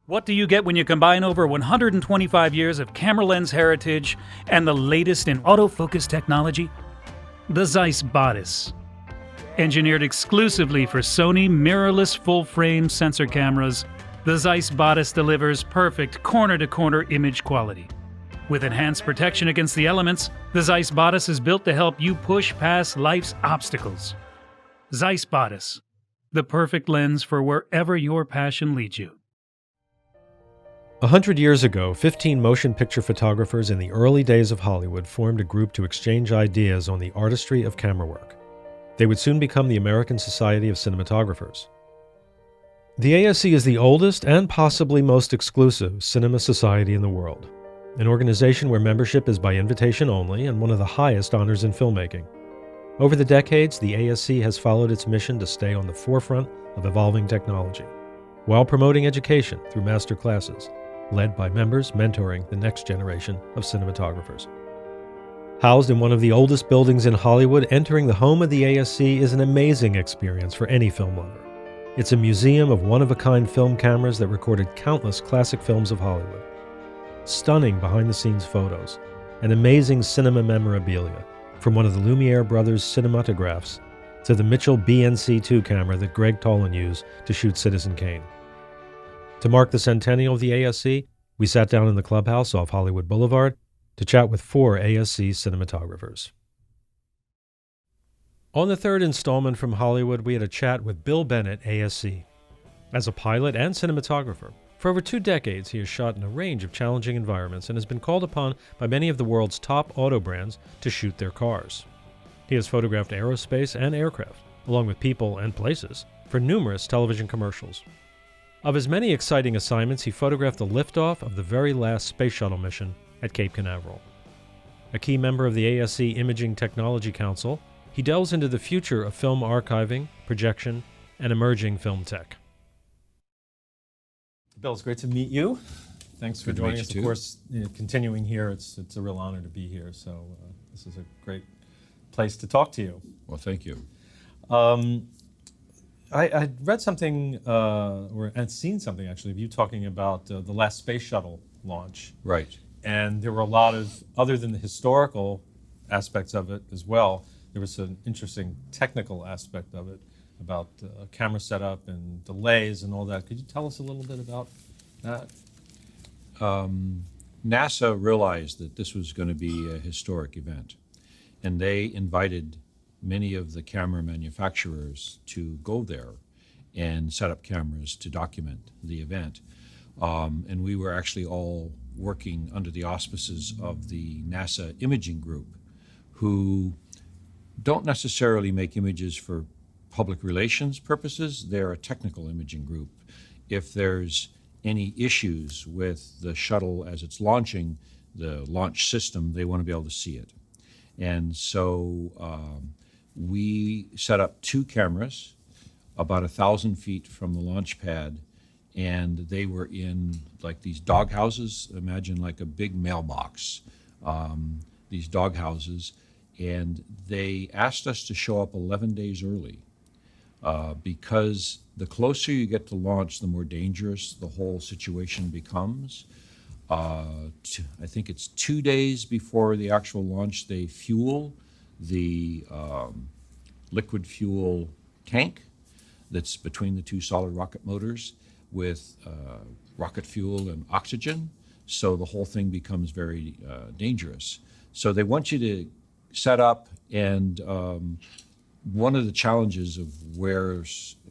What do you get when you combine over 125 years of camera lens heritage and the latest in autofocus technology? The ZEISS bodice. Engineered exclusively for Sony mirrorless full-frame sensor cameras, the ZEISS bodice delivers perfect corner-to-corner image quality. With enhanced protection against the elements, the ZEISS bodice is built to help you push past life's obstacles. ZEISS bodice, the perfect lens for wherever your passion leads you. 100 years ago, 15 motion picture photographers in the early days of Hollywood formed a group to exchange ideas on the artistry of camera work. They would soon become the American Society of Cinematographers. The ASC is the oldest and possibly most exclusive cinema society in the world, an organization where membership is by invitation only and one of the highest honors in filmmaking. Over the decades, the ASC has followed its mission to stay on the forefront of evolving technology, while promoting education through master classes, led by members mentoring the next generation of cinematographers. Housed in one of the oldest buildings in Hollywood, entering the home of the ASC is an amazing experience for any film lover. It's a museum of one-of-a-kind film cameras that recorded countless classic films of Hollywood. Stunning behind-the-scenes photos, and amazing cinema memorabilia, from one of the Lumiere brothers' cinematographs to the Mitchell BNC2 camera that Greg Tolan used to shoot Citizen Kane. To mark the centennial of the ASC, we sat down in the clubhouse off Hollywood Boulevard to chat with 4 ASC cinematographers. On the third installment from Hollywood, we had a chat with Bill Bennett, ASC. As a pilot and cinematographer, for over 2 decades he has shot in a range of challenging environments and has been called upon by many of the world's top auto brands to shoot their cars. He has photographed aerospace and aircraft, along with people and places, for numerous television commercials. Of his many exciting assignments, he photographed the liftoff of the very last space shuttle mission at Cape Canaveral. A key member of the ASC Imaging Technology Council, he delves into the future of film archiving, projection, and emerging film tech. Bill, it's great to meet you. Thanks for joining us. Of course, continuing here, it's a real honor to be here. So this is a great place to talk to you. Well, thank you. I read something, or had seen something actually, of you talking about the last space shuttle launch. Right. And there were a lot of, other than the historical aspects of it as well, there was an interesting technical aspect of it about camera setup and delays and all that. Could you tell us a little bit about that? NASA realized that this was going to be a historic event, and they invited many of the camera manufacturers to go there and set up cameras to document the event. And we were actually all working under the auspices of the NASA Imaging Group, who don't necessarily make images for public relations purposes. They're a technical imaging group. If there's any issues with the shuttle as it's launching, the launch system, they want to be able to see it. And so we set up 2 cameras about 1,000 feet from the launch pad, and they were in like these dog houses. Imagine like a big mailbox, these dog houses. And they asked us to show up 11 days early because the closer you get to launch, the more dangerous the whole situation becomes. I think it's 2 days before the actual launch, they fuel the liquid fuel tank that's between the 2 solid rocket motors with rocket fuel and oxygen. So the whole thing becomes very dangerous. So they want you to set up, and one of the challenges of where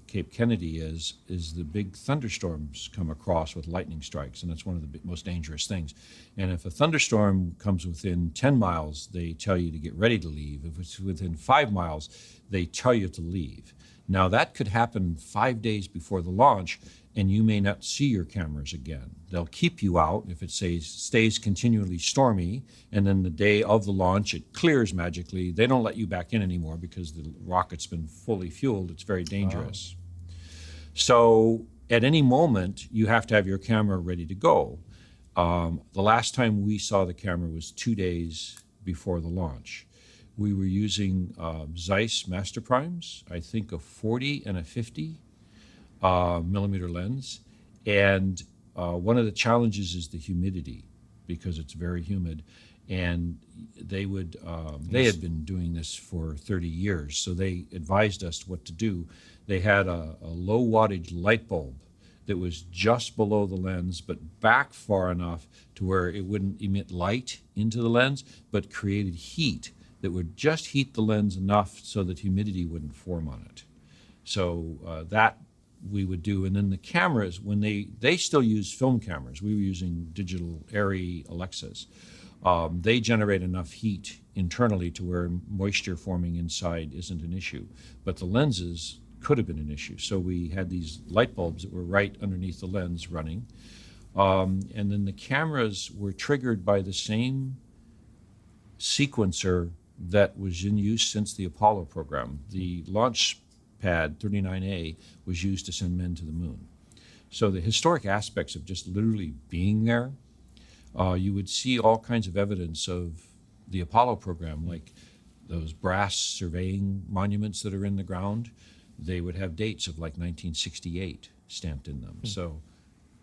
Cape Kennedy is the big thunderstorms come across with lightning strikes, and that's one of the most dangerous things. And if a thunderstorm comes within 10 miles, they tell you to get ready to leave. If it's within 5 miles, they tell you to leave. Now that could happen 5 days before the launch, and you may not see your cameras again. They'll keep you out if it stays continually stormy, and then the day of the launch it clears magically. They don't let you back in anymore because the rocket's been fully fueled. It's very dangerous. Oh. So at any moment you have to have your camera ready to go. The last time we saw the camera was 2 days before the launch. We were using ZEISS master primes, I think a 40 and a 50 millimeter lens, and one of the challenges is the humidity, because it's very humid. And they had been doing this for 30 years, so they advised us what to do. They had a low wattage light bulb that was just below the lens, but back far enough to where it wouldn't emit light into the lens, but created heat that would just heat the lens enough so that humidity wouldn't form on it. So that we would do. And then the cameras, when they still use film cameras, we were using digital Arri Alexas. They generate enough heat internally to where moisture forming inside isn't an issue. But the lenses could have been an issue. So we had these light bulbs that were right underneath the lens running. And then the cameras were triggered by the same sequencer that was in use since the Apollo program. The launch pad 39A was used to send men to the moon. So the historic aspects of just literally being there, you would see all kinds of evidence of the Apollo program, like those brass surveying monuments that are in the ground. They would have dates of like 1968 stamped in them. So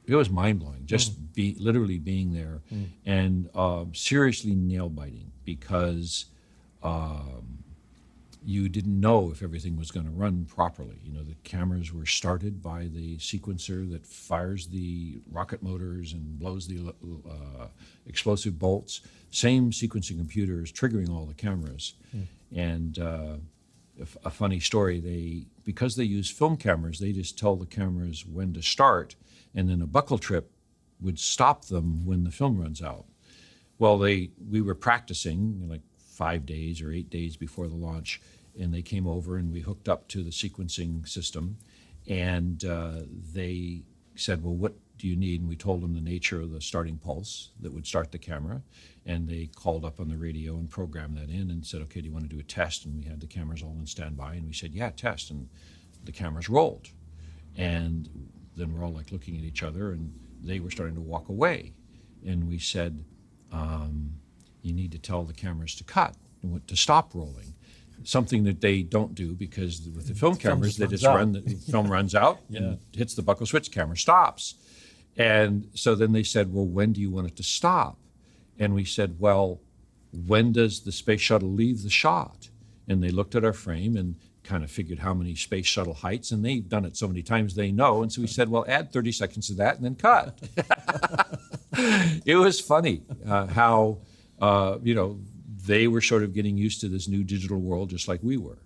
it was mind-blowing, just literally being there, and seriously nail-biting, because you didn't know if everything was going to run properly. You know, the cameras were started by the sequencer that fires the rocket motors and blows the explosive bolts. Same sequencing computer is triggering all the cameras. And a funny story, because they use film cameras, they just tell the cameras when to start, and then a buckle trip would stop them when the film runs out. Well, we were practicing like 5 days or 8 days before the launch, and they came over and we hooked up to the sequencing system, and they said, well, what do you need? And we told them the nature of the starting pulse that would start the camera, and they called up on the radio and programmed that in and said, okay, do you want to do a test? And we had the cameras all in standby, and we said, yeah, test, and the cameras rolled. And then we're all like looking at each other, and they were starting to walk away. And we said, you need to tell the cameras to cut, to stop rolling. Something that they don't do, because with the film cameras, they just run, the film runs out and hits the buckle switch, camera stops. And so then they said, well, when do you want it to stop? And we said, well, when does the space shuttle leave the shot? And they looked at our frame and kind of figured how many space shuttle heights, and they've done it so many times they know. And so we said, well, add 30 seconds to that and then cut. It was funny how, they were sort of getting used to this new digital world just like we were.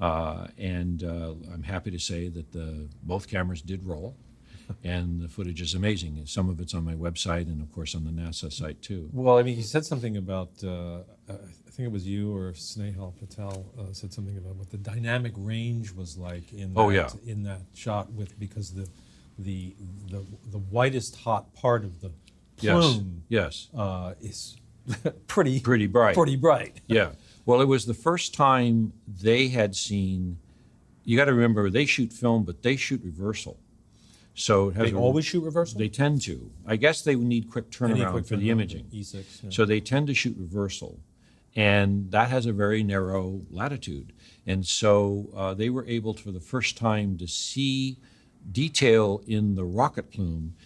And I'm happy to say that both cameras did roll, and the footage is amazing. Some of it's on my website and, of course, on the NASA site, too. Well, I mean, you said something about, I think it was you or Snehal Patel said something about what the dynamic range was like in that shot, because the whitest hot part of the plume is pretty bright. Pretty bright. Yeah. Well, it was the first time they had seen. You got to remember, they shoot film, but they shoot reversal. So it has they always shoot reversal? They tend to. I guess they need quick turnaround for the imaging. E6. Yeah. So they tend to shoot reversal, and that has a very narrow latitude. And so they were able, for the first time, to see detail in the rocket plume.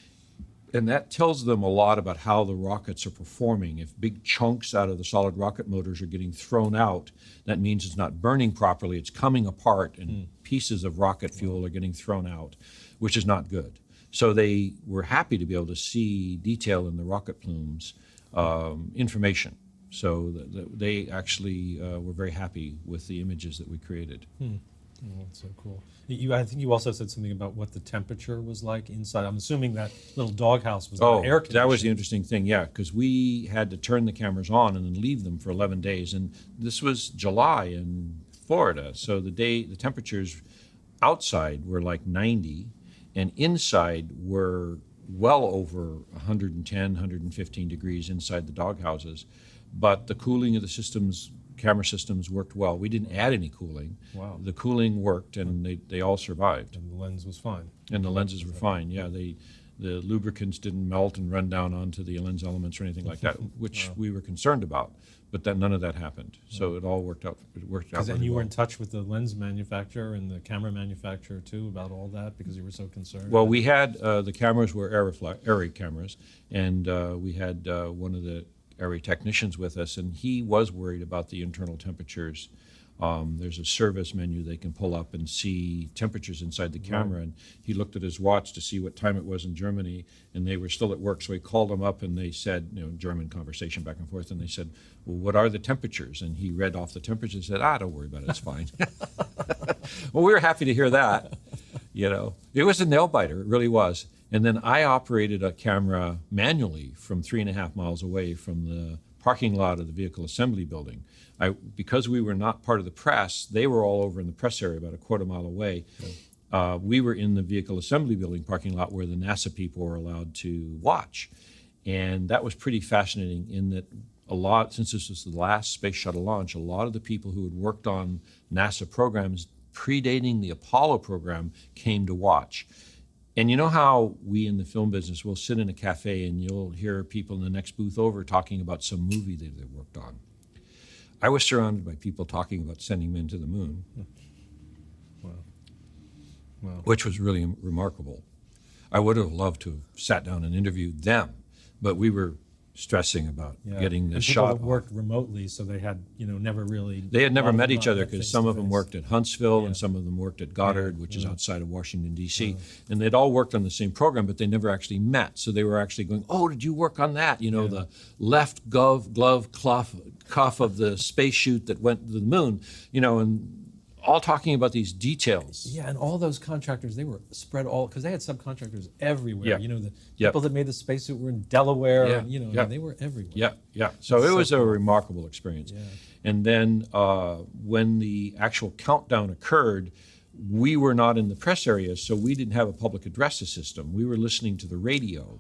And that tells them a lot about how the rockets are performing. If big chunks out of the solid rocket motors are getting thrown out, that means it's not burning properly. It's coming apart, and pieces of rocket fuel are getting thrown out, which is not good. So they were happy to be able to see detail in the rocket plumes, information. So they actually were very happy with the images that we created. Oh, that's so cool. I think you also said something about what the temperature was like inside. I'm assuming that little doghouse was air conditioned. That was the interesting thing, yeah, because we had to turn the cameras on and then leave them for 11 days. And this was July in Florida, so the temperatures outside were like 90, and inside were well over 110, 115 degrees inside the doghouses. But the cooling of the camera systems worked well. We didn't add any cooling. Wow. The cooling worked, and they all survived. And the lens was fine. And the lenses were fine. Yeah, the lubricants didn't melt and run down onto the lens elements or anything like that, which we were concerned about. But that none of that happened. So it all worked out. It worked out. And you well. were in touch with the lens manufacturer and the camera manufacturer too about all that because you were so concerned. Well, we had the cameras were Arri cameras, and we had one of the Arri technicians with us, and he was worried about the internal temperatures. There's a service menu they can pull up and see temperatures inside the camera, and he looked at his watch to see what time it was in Germany, and they were still at work, so he called them up and they said, German conversation back and forth, and they said, well, what are the temperatures? And he read off the temperatures and said, don't worry about it, it's fine. Well, we were happy to hear that. It was a nail biter, it really was. And then I operated a camera manually from 3.5 miles away from the parking lot of the vehicle assembly building. Because we were not part of the press, they were all over in the press area about a quarter mile away. We were in the vehicle assembly building parking lot where the NASA people were allowed to watch. And that was pretty fascinating in that since this was the last space shuttle launch, a lot of the people who had worked on NASA programs predating the Apollo program came to watch. And you know how we in the film business will sit in a cafe and you'll hear people in the next booth over talking about some movie they worked on. I was surrounded by people talking about sending men to the moon, Wow. which was really remarkable. I would have loved to have sat down and interviewed them, but we were stressing about getting the and shot. People worked remotely, so they had, never really. They had never met each other because because some of them worked at Huntsville and some of them worked at Goddard, which is outside of Washington, D.C. And they'd all worked on the same program, but they never actually met. So they were actually going, oh, did you work on that? The left glove cuff of the space chute that went to the moon, and all talking about these details. Yeah, and all those contractors, they were spread because they had subcontractors everywhere. Yeah. The people that made the spacesuit were in Delaware. They were everywhere. Yeah. So it was a remarkable experience. Yeah. And then when the actual countdown occurred, we were not in the press area, so we didn't have a public address system. We were listening to the radio.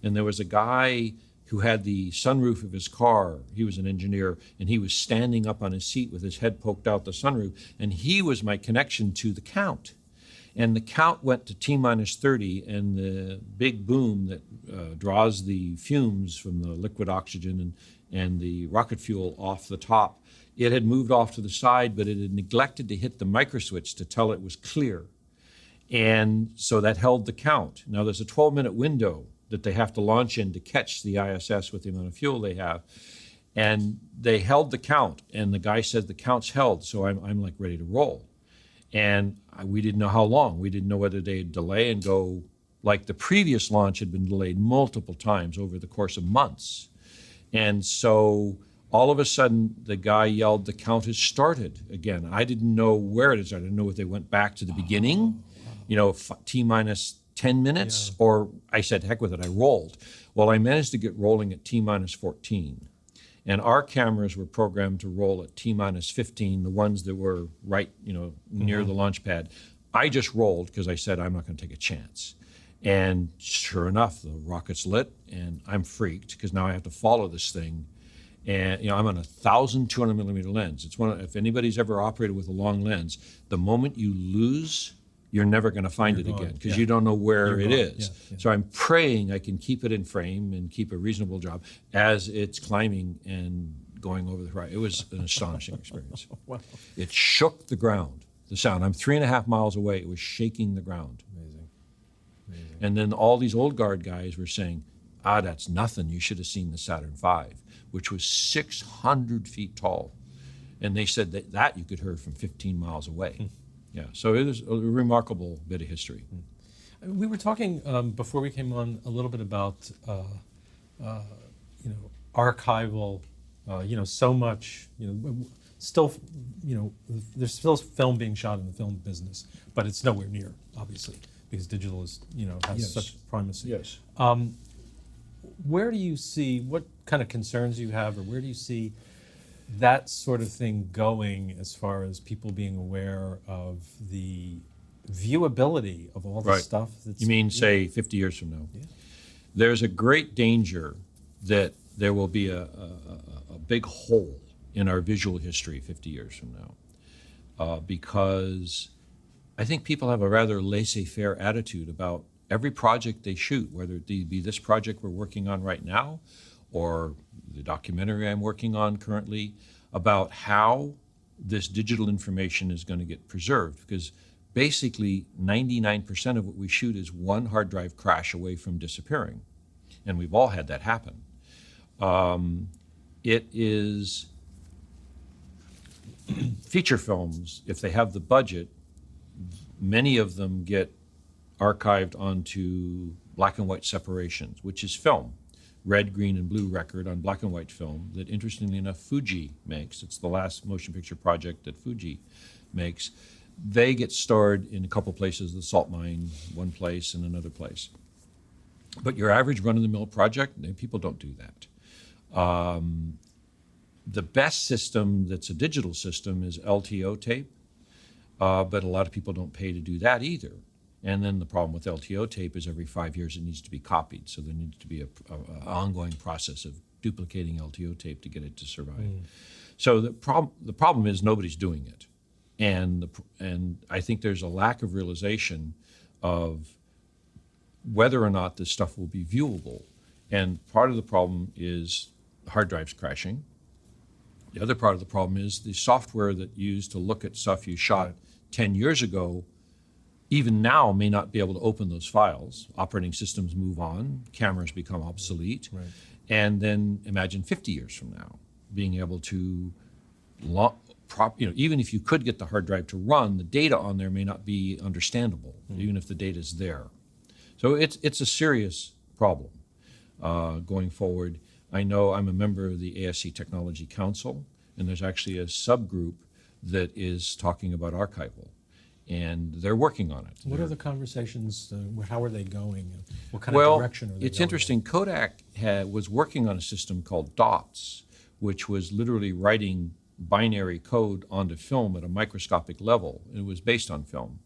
And there was a guy who had the sunroof of his car. He was an engineer, and he was standing up on his seat with his head poked out the sunroof, and he was my connection to the count. And the count went to T-minus 30, and the big boom that draws the fumes from the liquid oxygen and the rocket fuel off the top, it had moved off to the side, but it had neglected to hit the microswitch to tell it was clear. And so that held the count. Now there's a 12-minute window that they have to launch in to catch the ISS with the amount of fuel they have. And they held the count, and the guy said the count's held, so I'm like ready to roll. And we didn't know how long. We didn't know whether they'd delay and go like the previous launch had been delayed multiple times over the course of months. And so all of a sudden, the guy yelled, the count has started again. I didn't know where it is. I didn't know if they went back to the beginning, T-minus 10 minutes, or I said, heck with it, I rolled. Well, I managed to get rolling at T-minus 14. And our cameras were programmed to roll at T-minus 15, the ones that were right, near the launch pad. I just rolled because I said, I'm not going to take a chance. And sure enough, the rocket's lit, and I'm freaked because now I have to follow this thing. And I'm on a 1,200 millimeter lens. It's if anybody's ever operated with a long lens, the moment you lose, you're never going to find it again because you don't know where it is. Yeah. So I'm praying I can keep it in frame and keep a reasonable job as it's climbing and going over the horizon. It was an astonishing experience. Wow. It shook the ground, the sound. I'm 3.5 miles away. It was shaking the ground. Amazing. And then all these old guard guys were saying, that's nothing. You should have seen the Saturn V, which was 600 feet tall. And they said that you could hear from 15 miles away. Yeah, so it is a remarkable bit of history. We were talking before we came on a little bit about, archival, so much, still, there's still film being shot in the film business, but it's nowhere near, obviously, because digital is, has such primacy. Yes. Where do you see, what kind of concerns you have, or where do you see that sort of thing going as far as people being aware of the viewability of all the stuff that's... You mean, say, 50 years from now? Yeah. There's a great danger that there will be a big hole in our visual history 50 years from now because I think people have a rather laissez-faire attitude about every project they shoot, whether it be this project we're working on right now or the documentary I'm working on currently, about how this digital information is going to get preserved. Because basically 99% of what we shoot is one hard drive crash away from disappearing. And we've all had that happen. It is feature films, if they have the budget, many of them get archived onto black and white separations, which is film, red, green, and blue record on black and white film that, interestingly enough, Fuji makes. It's the last motion picture project that Fuji makes. They get stored in a couple places, the salt mine, one place and another place. But your average run-of-the-mill project, people don't do that. The best system that's a digital system is LTO tape, but a lot of people don't pay to do that either. And then the problem with LTO tape is every 5 years it needs to be copied, so there needs to be an ongoing process of duplicating LTO tape to get it to survive. So the problem is nobody's doing it. And I think there's a lack of realization of whether or not this stuff will be viewable. And part of the problem is hard drives crashing. The other part of the problem is the software that you use to look at stuff you shot 10 years ago, even now may not be able to open those files. Operating systems move on, cameras become obsolete. Right. And then imagine 50 years from now, being able to, even if you could get the hard drive to run, the data on there may not be understandable, even if the data is there. So it's a serious problem going forward. I know I'm a member of the ASC Technology Council, and there's actually a subgroup that is talking about archival, and they're working on it. What are the conversations? How are they going? What kind of direction are they going? It's interesting. Kodak was working on a system called DOTS, which was literally writing binary code onto film at a microscopic level. It was based on film.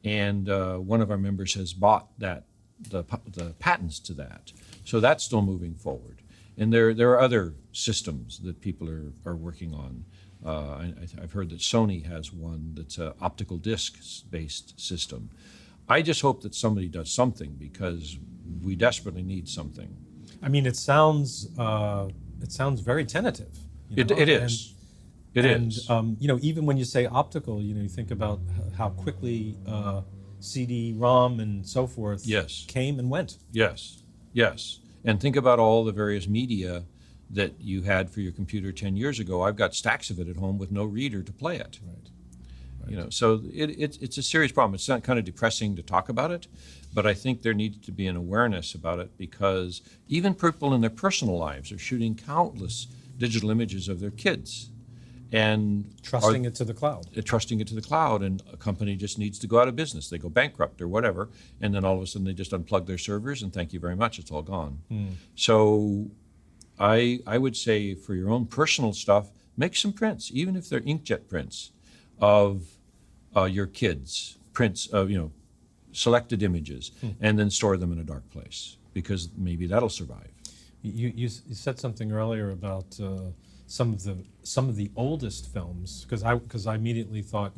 And one of our members has bought the patents to that. So that's still moving forward. And there are other systems that people are working on. I've heard that Sony has one that's an optical disc-based system. I just hope that somebody does something, because we desperately need something. I mean, it sounds very tentative. It is. It is. Even when you say optical, you think about how quickly CD-ROM and so forth came and went. Yes. And think about all the various media that you had for your computer 10 years ago. I've got stacks of it at home with no reader to play it. Right. So it's a serious problem. It's not kind of depressing to talk about it, but I think there needs to be an awareness about it, because even people in their personal lives are shooting countless digital images of their kids. And trusting it to the cloud. Trusting it to the cloud, and a company just needs to go out of business. They go bankrupt or whatever, and then all of a sudden they just unplug their servers and thank you very much, it's all gone. So I would say, for your own personal stuff, make some prints, even if they're inkjet prints of your kids, prints of selected images, and then store them in a dark place, because maybe that'll survive. You said something earlier about some of the oldest films, because I immediately thought,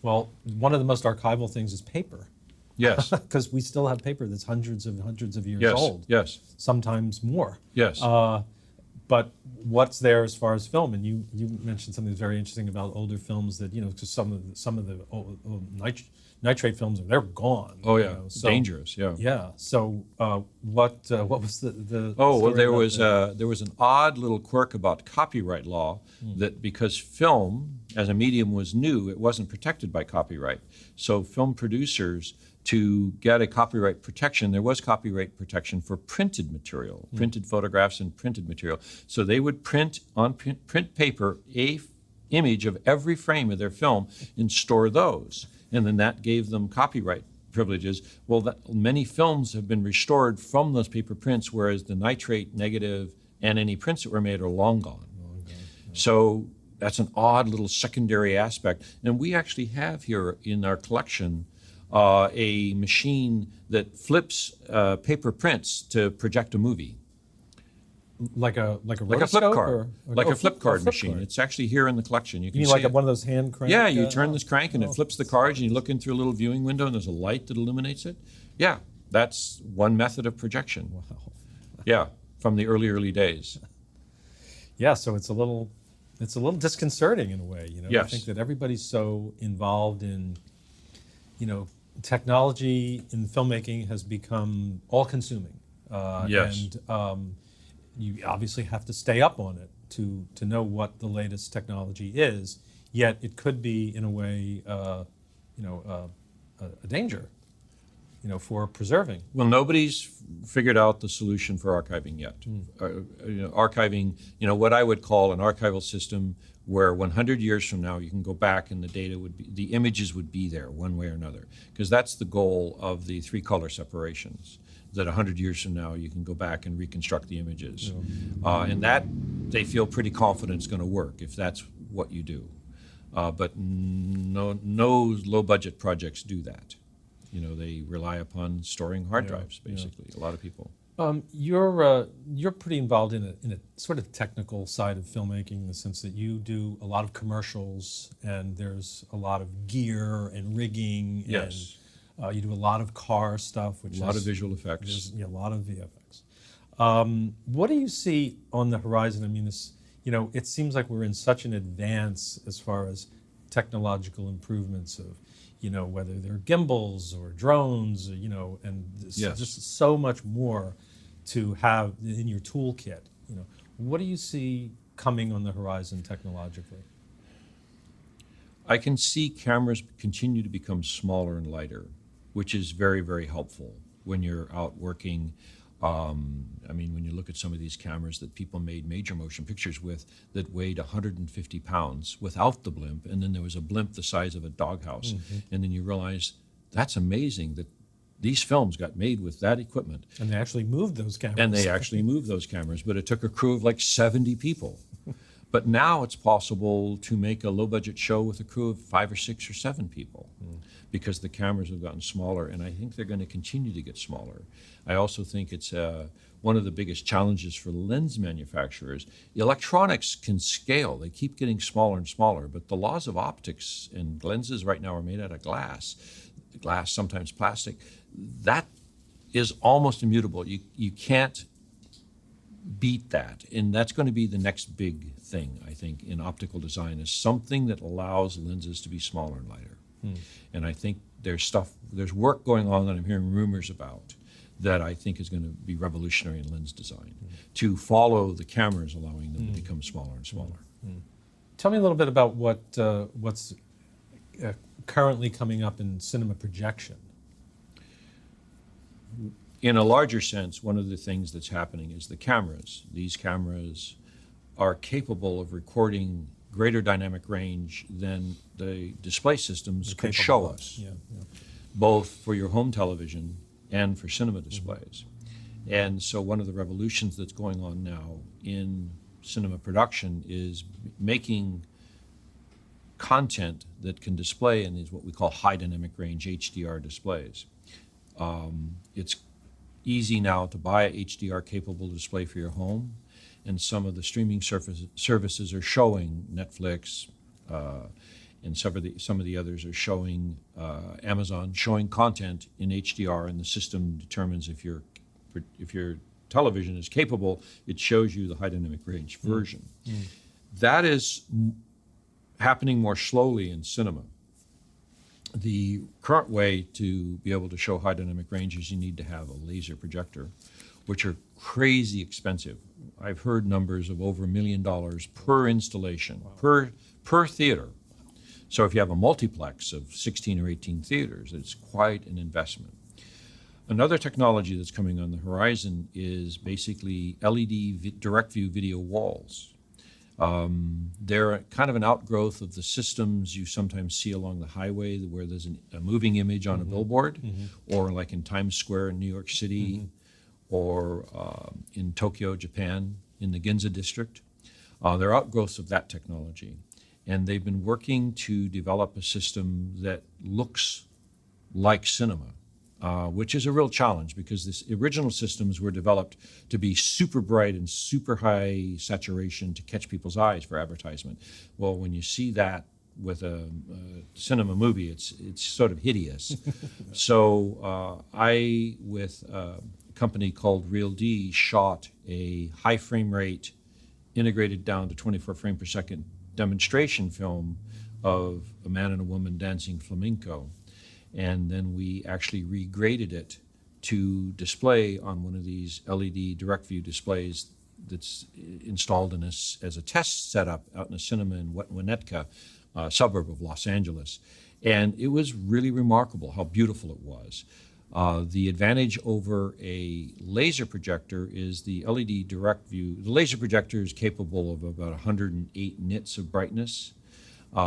well, one of the most archival things is paper. Yes. Because we still have paper that's hundreds of years old. Yes. Sometimes more. Yes. But what's there as far as film? And you mentioned something that's very interesting about older films, that because some of the old nitrate films, they're gone. Oh yeah, so dangerous. Yeah. Yeah. So what was the well, there was an odd little quirk about copyright law, that because film as a medium was new, it wasn't protected by copyright. So film producers, to get a copyright protection, there was copyright protection for printed material, printed photographs and printed material. So they would print on print paper a image of every frame of their film and store those. And then that gave them copyright privileges. Well, many films have been restored from those paper prints, whereas the nitrate negative and any prints that were made are long gone. So that's an odd little secondary aspect. And we actually have here in our collection a machine that flips paper prints to project a movie. Like a flip card, a flip card machine. It's actually here in the collection. You can see one of those hand crank? Yeah, you turn this crank and it flips the cards, and you look in through a little viewing window, and there's a light that illuminates it. Yeah, That's one method of projection. Wow. Yeah, from the early days. Yeah, so it's a little disconcerting in a way, you know. Yes. I think that everybody's so involved in, technology in filmmaking has become all-consuming. Yes. And you obviously have to stay up on it to know what the latest technology is. Yet it could be, in a way, a danger, for preserving. Well, nobody's figured out the solution for archiving yet. Archiving, what I would call an archival system where 100 years from now you can go back and the images would be there one way or another. Because that's the goal of the 3 color separations, that 100 years from now you can go back and reconstruct the images. And that they feel pretty confident is going to work if that's what you do. But no low budget projects do that. They rely upon storing hard drives, basically, a lot of people. You're pretty involved in a sort of technical side of filmmaking, in the sense that you do a lot of commercials and there's a lot of gear and rigging. Yes. And you do a lot of car stuff, which A lot of visual effects. A lot of VFX. What do you see on the horizon? I mean, it seems like we're in such an advance as far as technological improvements of, whether they're gimbals or drones, and Yes. just so much more to have in your toolkit. What do you see coming on the horizon technologically? I can see cameras continue to become smaller and lighter, which is very, very helpful when you're out working. When you look at some of these cameras that people made major motion pictures with that weighed 150 pounds without the blimp, and then there was a blimp the size of a doghouse, and then you realize that's amazing that these films got made with that equipment. And they actually moved those cameras. And they actually moved those cameras, but it took a crew of like 70 people. But now it's possible to make a low-budget show with a crew of 5 or 6 or 7 people because the cameras have gotten smaller, and I think they're going to continue to get smaller. I also think it's one of the biggest challenges for lens manufacturers. Electronics can scale. They keep getting smaller and smaller, but the laws of optics, and lenses right now are made out of glass, sometimes plastic. That is almost immutable. You can't beat that, and that's going to be the next big thing, I think, in optical design, is something that allows lenses to be smaller and lighter. And I think there's work going on that I'm hearing rumors about that I think is going to be revolutionary in lens design, to follow the cameras, allowing them to become smaller and smaller. Tell me a little bit about what's currently coming up in cinema projection. In a larger sense, one of the things that's happening is the cameras. These cameras are capable of recording greater dynamic range than the display systems could show us, both for your home television and for cinema displays. And so one of the revolutions that's going on now in cinema production is making content that can display in these what we call high dynamic range HDR displays. It's easy now to buy a HDR capable display for your home, and some of the streaming services are showing, Netflix and some of the others are showing, Amazon showing content in HDR, and the system determines if your television is capable. It shows you the high dynamic range version. That is happening more slowly in cinema. The current way to be able to show high dynamic range is you need to have a laser projector, which are crazy expensive. I've heard numbers of over $1 million per installation, per theater. So if you have a multiplex of 16 or 18 theaters, it's quite an investment. Another technology that's coming on the horizon is basically LED direct view video walls. They're kind of an outgrowth of the systems you sometimes see along the highway where there's a moving image on a billboard, or like in Times Square in New York City, or in Tokyo, Japan, in the Ginza district. They're outgrowths of that technology. And they've been working to develop a system that looks like cinema, which is a real challenge because the original systems were developed to be super bright and super high saturation to catch people's eyes for advertisement. Well, when you see that with a cinema movie. It's sort of hideous. So I, with a company called Real D, shot a high frame rate, integrated down to 24 frames per second demonstration film of a man and a woman dancing flamenco. And then we actually regraded it to display on one of these LED direct view displays that's installed in as a test setup out in a cinema in Winnetka, suburb of Los Angeles. And it was really remarkable how beautiful it was. The advantage over a laser projector is the LED direct view. The laser projector is capable of about 108 nits of brightness.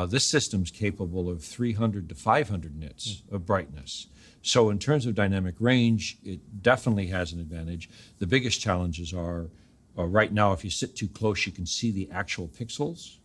This system's capable of 300 to 500 nits of brightness. So in terms of dynamic range, it definitely has an advantage. The biggest challenges are, right now, if you sit too close, you can see the actual pixels.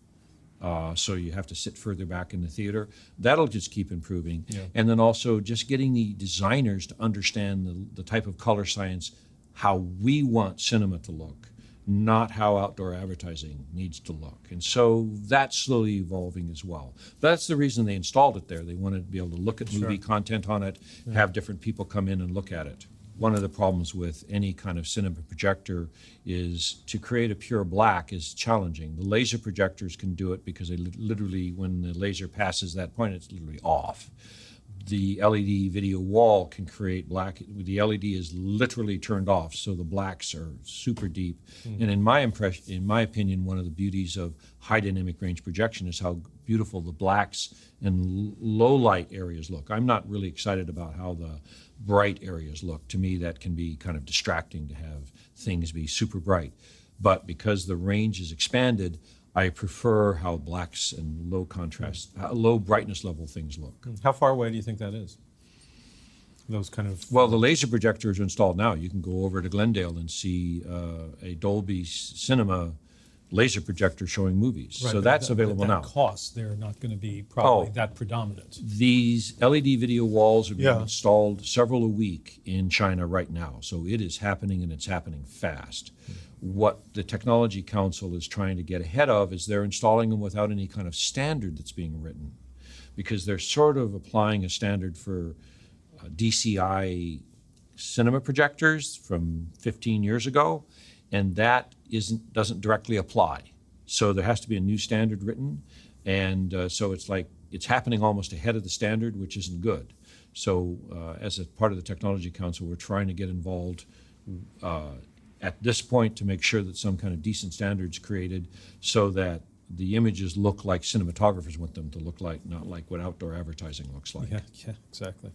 So you have to sit further back in the theater. That'll just keep improving. Yeah. And then also just getting the designers to understand the type of color science, how we want cinema to look, not how outdoor advertising needs to look. And so that's slowly evolving as well. That's the reason they installed it there. They wanted to be able to look at movie content on it, have different people come in and look at it. One of the problems with any kind of cinema projector is to create a pure black is challenging. The laser projectors can do it because they literally, when the laser passes that point, it's literally off. The LED video wall can create black. The LED is literally turned off, so the blacks are super deep. And in my opinion, one of the beauties of high dynamic range projection is how beautiful the blacks and low light areas look. I'm not really excited about how the bright areas look. To me, that can be kind of distracting to have things be super bright. But because the range is expanded, I prefer how blacks and low contrast, low brightness level things look. How far away do you think that is? Those kind of... Well, the laser projectors are installed now. You can go over to Glendale and see a Dolby Cinema laser projector showing movies. Right, so that's available now. Costs, they're not going to be probably that predominant. These LED video walls are being installed several a week in China right now. So it is happening, and it's happening fast. What the Technology Council is trying to get ahead of is they're installing them without any kind of standard that's being written, because they're sort of applying a standard for DCI cinema projectors from 15 years ago, and that doesn't directly apply. So there has to be a new standard written, and so it's like it's happening almost ahead of the standard, which isn't good. So as a part of the Technology Council, we're trying to get involved at this point to make sure that some kind of decent standards created so that the images look like cinematographers want them to look like, not like what outdoor advertising looks like. Yeah, exactly.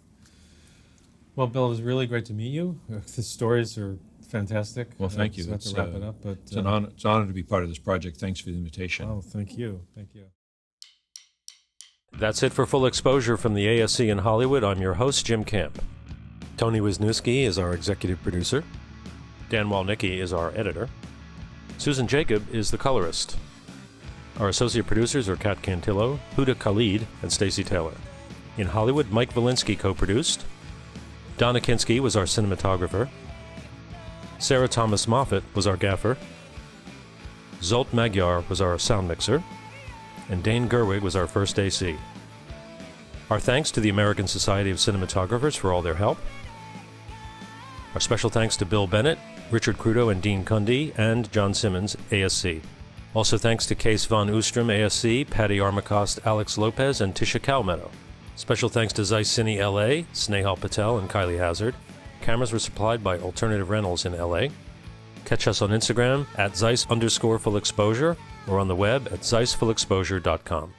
Well, Bill, it was really great to meet you. The stories are fantastic. Well, thank you. We have to wrap it up, but it's an honor to be part of this project. Thanks for the invitation. Oh, thank you. Thank you. That's it for Full Exposure from the ASC in Hollywood. I'm your host, Jim Kamp. Tony Wisniewski is our executive producer. Dan Walnycky is our editor. Susan Jacob is the colorist. Our associate producers are Kat Cantillo, Huda Khalid, and Stacy Taylor. In Hollywood, Mike Valinsky co-produced. Donna Kinsky was our cinematographer. Sarah Thomas Moffat was our gaffer. Zsolt Magyar was our sound mixer. And Dane Gerwig was our first AC. Our thanks to the American Society of Cinematographers for all their help. Our special thanks to Bill Bennett, Richard Crudo and Dean Cundey, and John Simmons, ASC. Also thanks to Kees van Oostrom, ASC, Patty Armacost, Alex Lopez, and Tisha Calmetto. Special thanks to ZEISS CINE LA, Snehal, Patel, and Kylie Hazzard. Cameras were supplied by Alternative Rentals in LA. Catch us on Instagram at ZEISS_full exposure or on the web at ZEISSfullexposure.com.